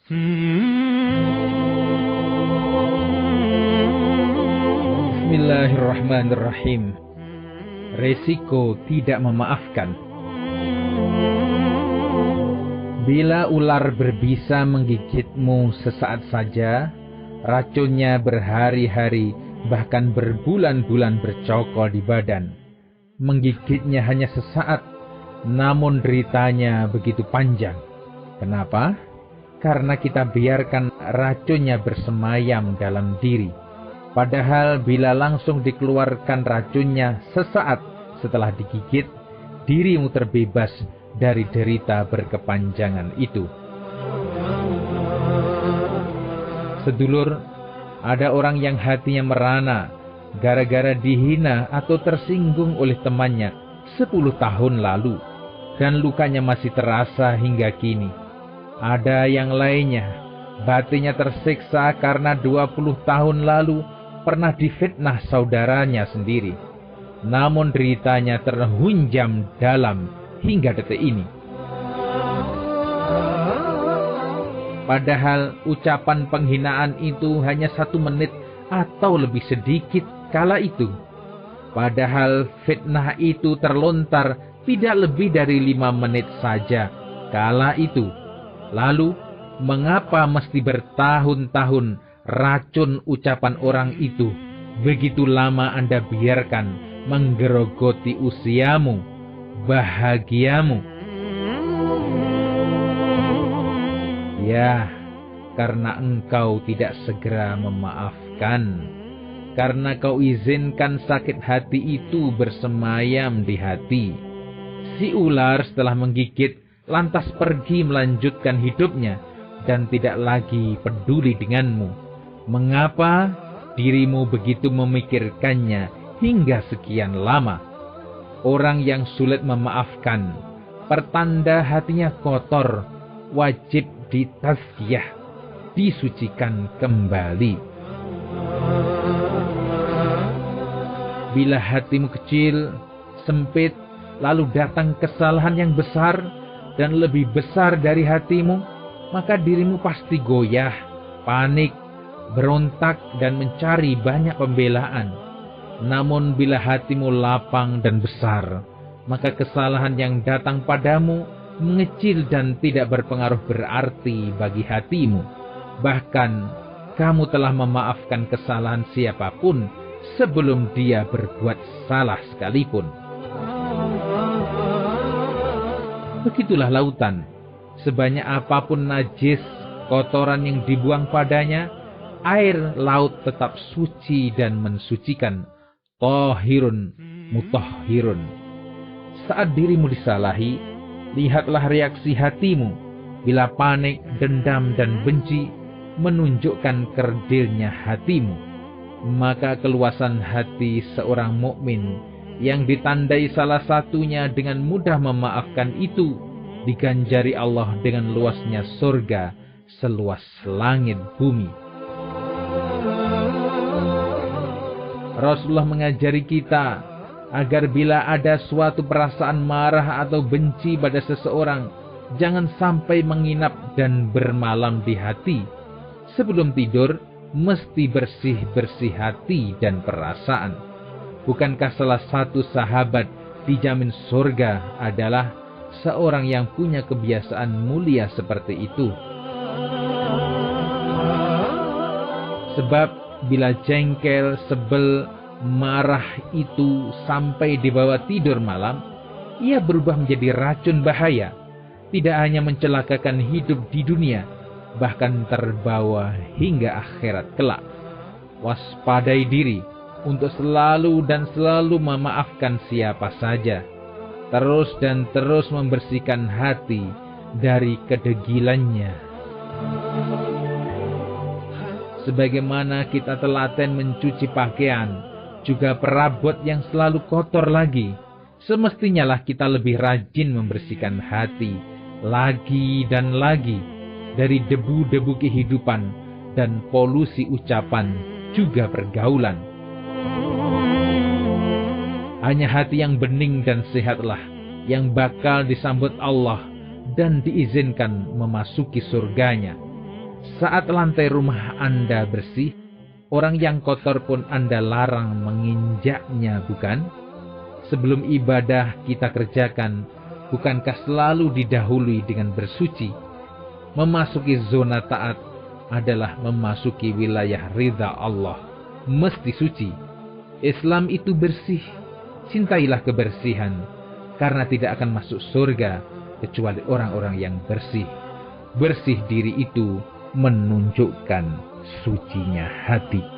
Bismillahirrahmanirrahim. Resiko tidak memaafkan. Bila ular berbisa menggigitmu sesaat saja, racunnya berhari-hari bahkan berbulan-bulan bercokol di badan. Menggigitnya hanya sesaat, namun deritanya begitu panjang. Kenapa? Karena kita biarkan racunnya bersemayam dalam diri. Padahal bila langsung dikeluarkan racunnya sesaat setelah digigit, dirimu terbebas dari derita berkepanjangan itu. Sedulur, ada orang yang hatinya merana gara-gara dihina atau tersinggung oleh temannya 10 tahun lalu, dan lukanya masih terasa hingga kini. Ada yang lainnya, batinnya tersiksa karena 20 tahun lalu pernah difitnah saudaranya sendiri. Namun deritanya terhunjam dalam hingga detik ini. Padahal ucapan penghinaan itu hanya 1 menit atau lebih sedikit kala itu. Padahal fitnah itu terlontar tidak lebih dari 5 menit saja kala itu. Lalu, mengapa mesti bertahun-tahun racun ucapan orang itu begitu lama Anda biarkan menggerogoti usiamu, bahagiamu? Ya, karena engkau tidak segera memaafkan. Karena kau izinkan sakit hati itu bersemayam di hati. Si ular setelah menggigit lantas pergi melanjutkan hidupnya dan tidak lagi peduli denganmu. Mengapa dirimu begitu memikirkannya hingga sekian lama? Orang yang sulit memaafkan, pertanda hatinya kotor, wajib ditazkiyah, disucikan kembali. Bila hatimu kecil, sempit, lalu datang kesalahan yang besar dan lebih besar dari hatimu, maka dirimu pasti goyah, panik, berontak dan mencari banyak pembelaan. Namun bila hatimu lapang dan besar, maka kesalahan yang datang padamu mengecil dan tidak berpengaruh berarti bagi hatimu. Bahkan kamu telah memaafkan kesalahan siapapun sebelum dia berbuat salah sekalipun. Begitulah lautan. Sebanyak apapun najis, kotoran yang dibuang padanya, air laut tetap suci dan mensucikan. Thahirun mutahhirun. Saat dirimu disalahi, lihatlah reaksi hatimu. Bila panik, dendam, dan benci menunjukkan kerdilnya hatimu, maka keluasan hati seorang mukmin yang ditandai salah satunya dengan mudah memaafkan itu diganjari Allah dengan luasnya surga seluas langit bumi. Rasulullah mengajari kita agar bila ada suatu perasaan marah atau benci pada seseorang, jangan sampai menginap dan bermalam di hati. Sebelum tidur, mesti bersih-bersih hati dan perasaan. Bukankah salah satu sahabat dijamin surga adalah seorang yang punya kebiasaan mulia seperti itu? Sebab bila jengkel, sebel, marah itu sampai dibawa tidur malam, ia berubah menjadi racun bahaya. Tidak hanya mencelakakan hidup di dunia, bahkan terbawa hingga akhirat kelak. Waspadai diri untuk selalu dan selalu memaafkan siapa saja. Terus dan terus membersihkan hati dari kedegilannya. Sebagaimana kita telaten mencuci pakaian, juga perabot yang selalu kotor lagi, semestinya lah kita lebih rajin membersihkan hati lagi dan lagi dari debu-debu kehidupan dan polusi ucapan juga pergaulan. Hanya hati yang bening dan sehatlah yang bakal disambut Allah dan diizinkan memasuki surganya. Saat lantai rumah Anda bersih, orang yang kotor pun Anda larang menginjaknya, bukan? Sebelum ibadah kita kerjakan, bukankah selalu didahului dengan bersuci? Memasuki zona taat adalah memasuki wilayah ridha Allah. Mesti suci. Islam itu bersih. Cintailah kebersihan, karena tidak akan masuk surga kecuali orang-orang yang bersih. Bersih diri itu menunjukkan sucinya hati.